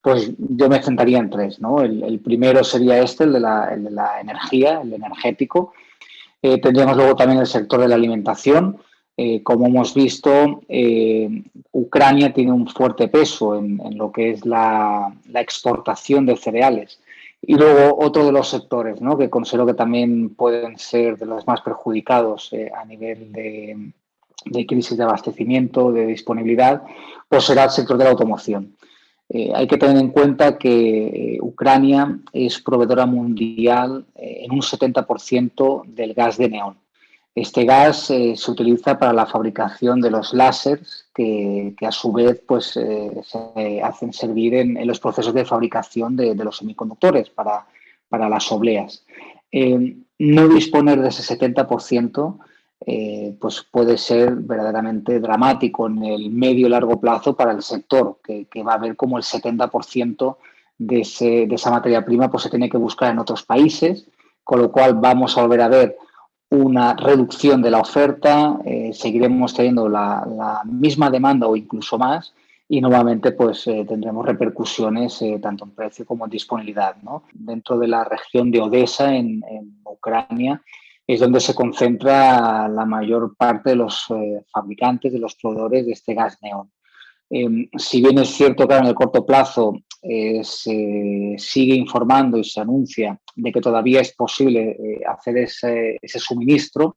Pues yo me centraría en tres, ¿no? El primero sería este, el de la energía, el energético. Tendríamos luego también el sector de la alimentación. Como hemos visto, Ucrania tiene un fuerte peso en lo que es la exportación de cereales. Y luego otro de los sectores, ¿no?, que considero que también pueden ser de los más perjudicados a nivel de crisis de abastecimiento, de disponibilidad, pues será el sector de la automoción. Hay que tener en cuenta que Ucrania es proveedora mundial en un 70% del gas de neón. Este gas se utiliza para la fabricación de los láseres que a su vez pues, se hacen servir en los procesos de fabricación de los semiconductores para las obleas. No disponer de ese 70% pues puede ser verdaderamente dramático en el medio y largo plazo para el sector, que va a ver como el 70% de esa materia prima pues, se tiene que buscar en otros países, con lo cual vamos a volver a ver una reducción de la oferta, seguiremos teniendo la misma demanda o incluso más y nuevamente pues tendremos repercusiones tanto en precio como en disponibilidad, ¿no? Dentro de la región de Odessa, en Ucrania, es donde se concentra la mayor parte de los fabricantes, de los proveedores de este gas neón. Si bien es cierto que en el corto plazo se sigue informando y se anuncia de que todavía es posible hacer ese suministro,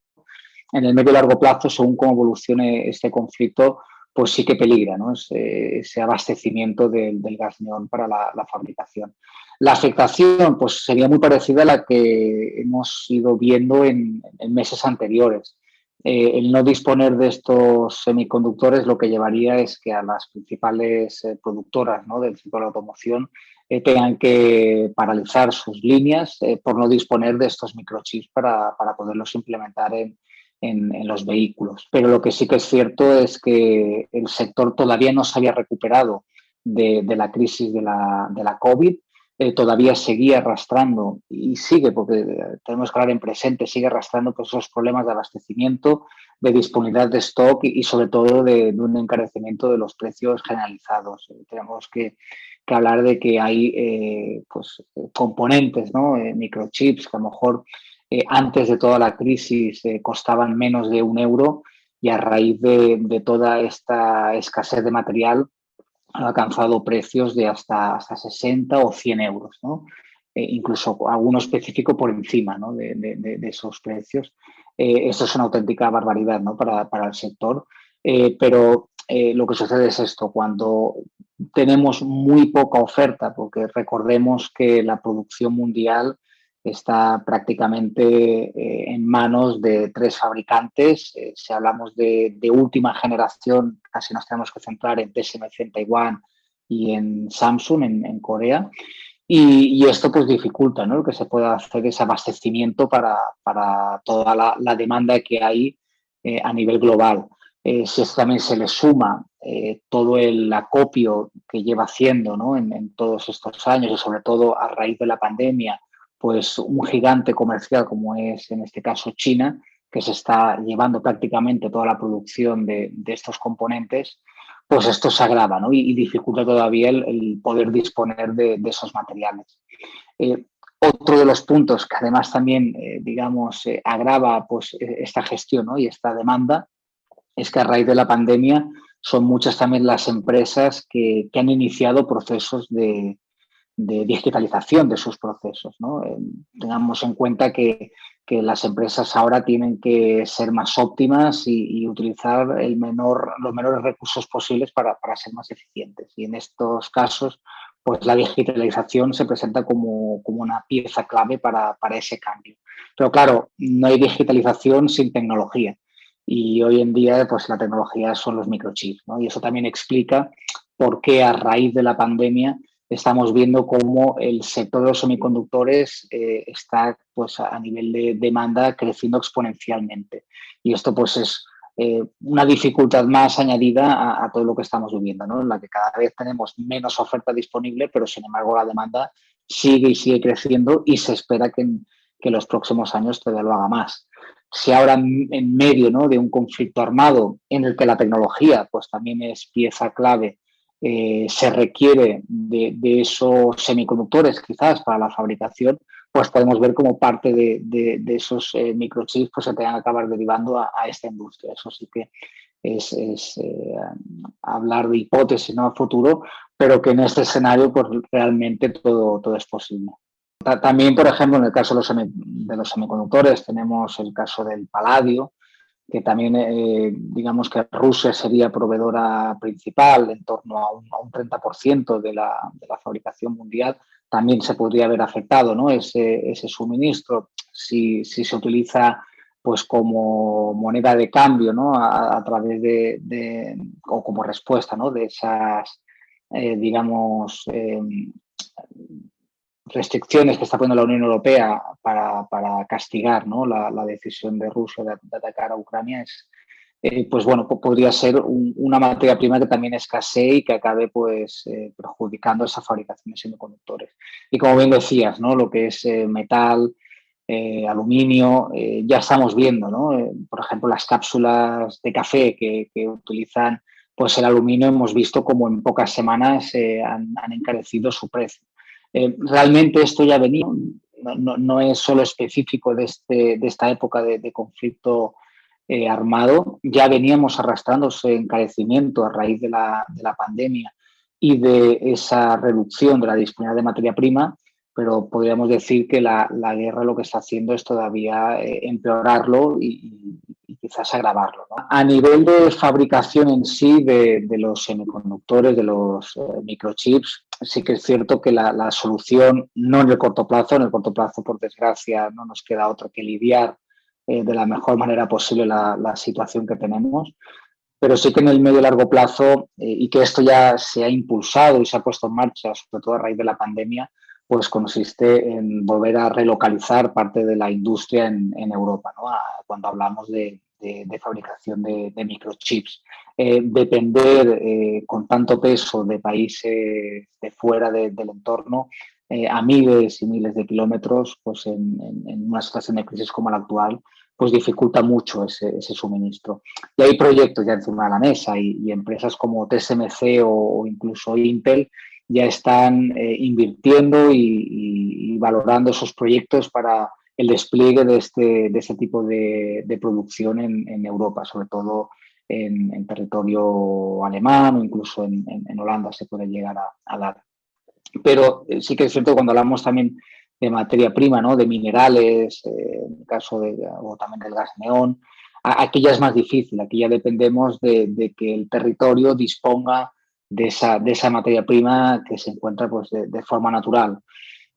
en el medio y largo plazo, según cómo evolucione este conflicto, pues sí que peligra, ¿no?, ese abastecimiento del gas neón para la fabricación. La afectación pues sería muy parecida a la que hemos ido viendo en meses anteriores. El no disponer de estos semiconductores lo que llevaría es que a las principales productoras, ¿no?, del sector de la automoción tengan que paralizar sus líneas por no disponer de estos microchips para poderlos implementar en los vehículos. Pero lo que sí que es cierto es que el sector todavía no se había recuperado de la crisis de la COVID, todavía seguía arrastrando y sigue, porque tenemos que hablar en presente, sigue arrastrando pues, esos problemas de abastecimiento, de disponibilidad de stock y sobre todo de un encarecimiento de los precios generalizados. Tenemos que hablar de que hay pues, componentes, ¿no?, microchips que a lo mejor antes de toda la crisis costaban menos de €1 y a raíz de toda esta escasez de material han alcanzado precios de hasta 60 o 100 euros, ¿no? Incluso alguno específico por encima, ¿no?, de esos precios. Esto es una auténtica barbaridad, ¿no?, para el sector, pero lo que sucede es esto, cuando tenemos muy poca oferta, porque recordemos que la producción mundial está prácticamente en manos de 3 fabricantes. Si hablamos de última generación, casi nos tenemos que centrar en TSMC en Taiwán y en Samsung en Corea. Y esto pues dificulta, ¿no?, que se pueda hacer ese abastecimiento para toda la demanda que hay a nivel global. Si esto también se le suma todo el acopio que lleva haciendo, ¿no?, en todos estos años y sobre todo a raíz de la pandemia, pues un gigante comercial como es en este caso China, que se está llevando prácticamente toda la producción de estos componentes, pues esto se agrava, ¿no?, y dificulta todavía el poder disponer de esos materiales. Otro de los puntos que además también, digamos, agrava pues, esta gestión, ¿no?, y esta demanda es que a raíz de la pandemia son muchas también las empresas que han iniciado procesos de digitalización de sus procesos, ¿no? Tengamos en cuenta que las empresas ahora tienen que ser más óptimas y utilizar los menores recursos posibles para ser más eficientes. Y en estos casos, pues la digitalización se presenta como una pieza clave para ese cambio. Pero claro, no hay digitalización sin tecnología. Y hoy en día, pues la tecnología son los microchips, ¿no? Y eso también explica por qué a raíz de la pandemia estamos viendo cómo el sector de los semiconductores está pues, a nivel de demanda creciendo exponencialmente. Y esto pues, es una dificultad más añadida a todo lo que estamos viviendo, ¿no?, en la que cada vez tenemos menos oferta disponible, pero sin embargo la demanda sigue y sigue creciendo y se espera que en los próximos años todavía lo haga más. Si ahora en medio, ¿no?, de un conflicto armado en el que la tecnología pues, también es pieza clave se requiere de esos semiconductores quizás para la fabricación, pues podemos ver como parte de esos microchips pues se tengan que acabar derivando a esta industria. Eso sí que es hablar de hipótesis, ¿no?, a futuro, pero que en este escenario pues realmente todo es posible. También, por ejemplo, en el caso de los semiconductores tenemos el caso del paladio, que también digamos que Rusia sería proveedora principal en torno a un 30% de la fabricación mundial. También se podría haber afectado, ¿no?, ese suministro si se utiliza pues como moneda de cambio, ¿no?, a través o como respuesta, ¿no?, de esas, digamos, restricciones que está poniendo la Unión Europea para castigar, ¿no?, la decisión de Rusia de atacar a Ucrania pues bueno, podría ser una materia prima que también escasee y que acabe pues perjudicando esa fabricación de semiconductores. Y como bien decías, ¿no?, lo que es metal, aluminio, ya estamos viendo, ¿no? Por ejemplo, las cápsulas de café que utilizan pues el aluminio, hemos visto como en pocas semanas han encarecido su precio. Realmente esto ya venía, no es solo específico de esta época de conflicto armado, ya veníamos arrastrando ese encarecimiento a raíz de la pandemia y de esa reducción de la disponibilidad de materia prima, pero podríamos decir que la guerra lo que está haciendo es todavía empeorarlo y quizás agravarlo, ¿no? A nivel de fabricación en sí de los semiconductores, de los microchips, sí que es cierto que la solución, no en el corto plazo, por desgracia, no nos queda otra que lidiar de la mejor manera posible la situación que tenemos, pero sí que en el medio y largo plazo, y que esto ya se ha impulsado y se ha puesto en marcha, sobre todo a raíz de la pandemia, pues consiste en volver a relocalizar parte de la industria en Europa, ¿no?, cuando hablamos de fabricación de microchips. Depender con tanto peso de países de fuera del entorno a miles y miles de kilómetros, pues en una situación de crisis como la actual, pues dificulta mucho ese suministro. Y hay proyectos ya encima de la mesa y empresas como TSMC o incluso Intel ya están invirtiendo y valorando esos proyectos para el despliegue de este tipo de producción en Europa, sobre todo en territorio alemán o incluso en Holanda se puede llegar a dar. Pero sí que es cierto cuando hablamos también de materia prima, ¿no?, de minerales, en el caso o también del gas neón, aquí ya es más difícil, aquí ya dependemos de que el territorio disponga de esa materia prima que se encuentra pues, de forma natural.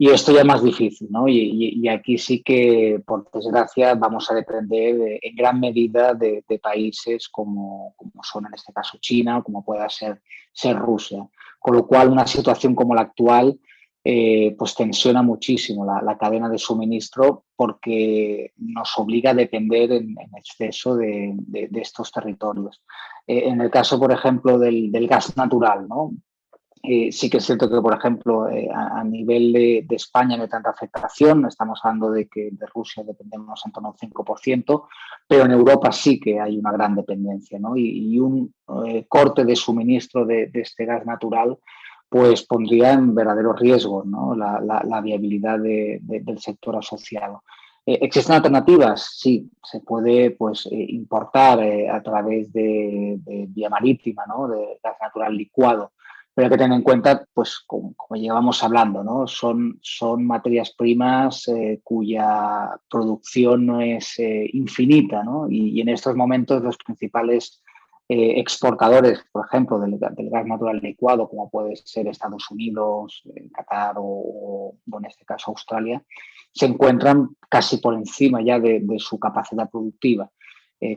Y esto ya es más difícil, ¿no? Y aquí sí que, por desgracia, vamos a depender en gran medida de países como son en este caso China o como pueda ser Rusia. Con lo cual, una situación como la actual pues tensiona muchísimo la cadena de suministro porque nos obliga a depender en exceso de estos territorios. En el caso, por ejemplo, del gas natural, ¿no? Sí que es cierto que, por ejemplo, a nivel de España no hay tanta afectación, estamos hablando de que de Rusia dependemos en torno a un 5%, pero en Europa sí que hay una gran dependencia, ¿no? Y un corte de suministro de este gas natural pues pondría en verdadero riesgo, ¿no?, la viabilidad del sector asociado. ¿Existen alternativas? Sí, se puede pues, importar a través de vía marítima, ¿no?, de gas natural licuado. Pero hay que tener en cuenta, pues, como llevamos hablando, ¿no?, son materias primas cuya producción no es infinita, ¿no? Y en estos momentos los principales exportadores, por ejemplo, del gas natural licuado, como puede ser Estados Unidos, Qatar o en este caso Australia, se encuentran casi por encima ya de su capacidad productiva.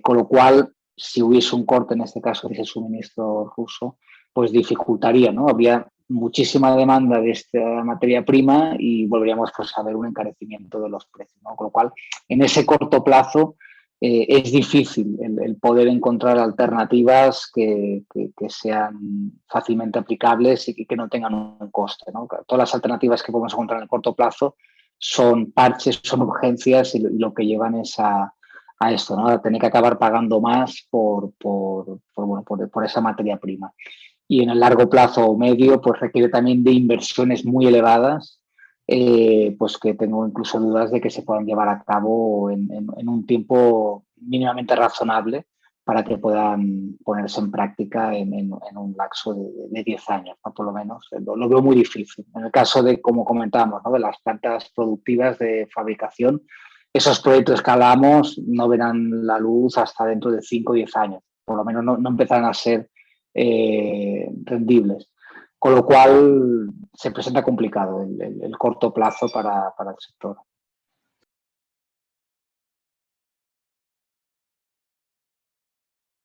Con lo cual, si hubiese un corte, en este caso, de ese suministro ruso, pues dificultaría, ¿no? Habría muchísima demanda de esta materia prima y volveríamos pues, a ver un encarecimiento de los precios, ¿no? Con lo cual, en ese corto plazo es difícil el poder encontrar alternativas que sean fácilmente aplicables y que no tengan un coste, ¿no? Todas las alternativas que podemos encontrar en el corto plazo son parches, son urgencias y lo que llevan es a esto, ¿no?, a tener que acabar pagando más por esa materia prima. y en el largo plazo o medio pues requiere también de inversiones muy elevadas, pues que tengo incluso dudas de que se puedan llevar a cabo en un tiempo mínimamente razonable para que puedan ponerse en práctica en un lapso de 10 años, ¿no? Por lo menos. Lo veo muy difícil. En el caso de, como comentábamos, ¿no? De las plantas productivas de fabricación, esos proyectos que hablamos no verán la luz hasta dentro de 5 o 10 años. Por lo menos no empezarán a ser rendibles. Con lo cual se presenta complicado el corto plazo para el sector.